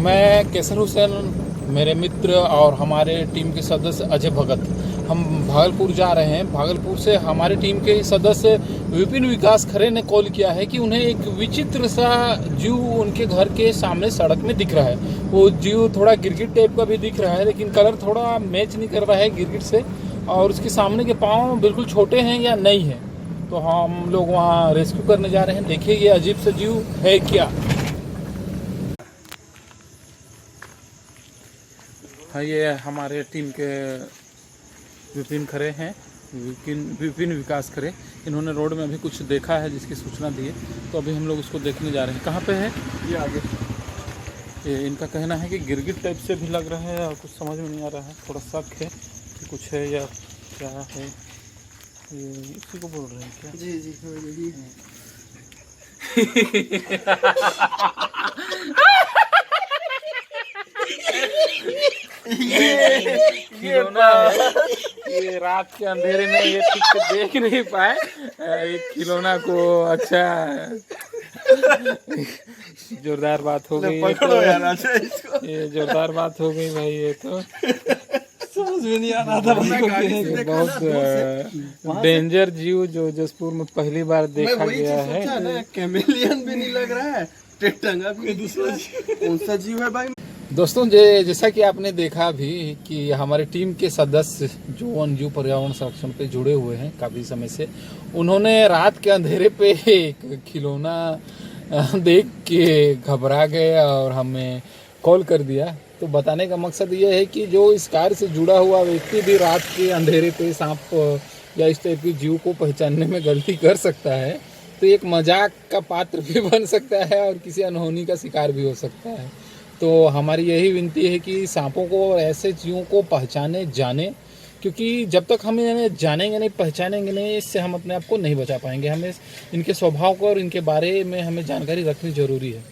मैं केसर हुसैन, मेरे मित्र और हमारे टीम के सदस्य अजय भगत, हम भागलपुर जा रहे हैं। भागलपुर से हमारे टीम के सदस्य विपिन विकास खरे ने कॉल किया है कि उन्हें एक विचित्र सा जीव उनके घर के सामने सड़क में दिख रहा है। वो जीव थोड़ा गिरगिट टाइप का भी दिख रहा है, लेकिन कलर थोड़ा मैच नहीं कर रहा है गिरगिट से, और उसके सामने के पाँव बिल्कुल छोटे हैं या नहीं है। तो हम लोग वहाँ रेस्क्यू करने जा रहे हैं। देखिए ये अजीब सा जीव है क्या। हाँ, ये हमारे टीम के विपिन खरे हैं, विपिन विकास खरे। इन्होंने रोड में अभी कुछ देखा है जिसकी सूचना दी है, तो अभी हम लोग उसको देखने जा रहे हैं। कहाँ पे है ये आगे? ये इनका कहना है कि गिरगिट टाइप से भी लग रहा है और कुछ समझ में नहीं आ रहा है, थोड़ा शक है कि कुछ है या क्या है। ये इसी को बोल रहे हैं क्या? जी जी यही है। ये रात के अंधेरे में ये ठीक से देख नहीं पाए, एक खिलौना को। अच्छा, जोरदार बात हो गई ये तो। ये जोरदार बात हो गई भाई, ये तो समझ में नहीं आ रहा था। बहुत डेंजर जीव जो जसपुर में पहली बार देखा गया है। कैमेलियन भी नहीं लग रहा है, टंगा कोई दूसरा कौन सा जीव है भाई? दोस्तों, जैसा कि आपने देखा भी कि हमारे टीम के सदस्य जो वन जीव पर्यावरण संरक्षण पे जुड़े हुए हैं काफ़ी समय से, उन्होंने रात के अंधेरे पे एक खिलौना देख के घबरा गए और हमें कॉल कर दिया। तो बताने का मकसद ये है कि जो इस कार्य से जुड़ा हुआ व्यक्ति भी रात के अंधेरे पे सांप या इस टाइप के जीव को पहचानने में गलती कर सकता है, तो एक मजाक का पात्र भी बन सकता है और किसी अनहोनी का शिकार भी हो सकता है। तो हमारी यही विनती है कि सांपों को और ऐसे जीवों को पहचाने जाने, क्योंकि जब तक हम इन्हें जानेंगे नहीं, पहचानेंगे नहीं, इससे हम अपने आप को नहीं बचा पाएंगे। हमें इनके स्वभाव को और इनके बारे में हमें जानकारी रखनी जरूरी है।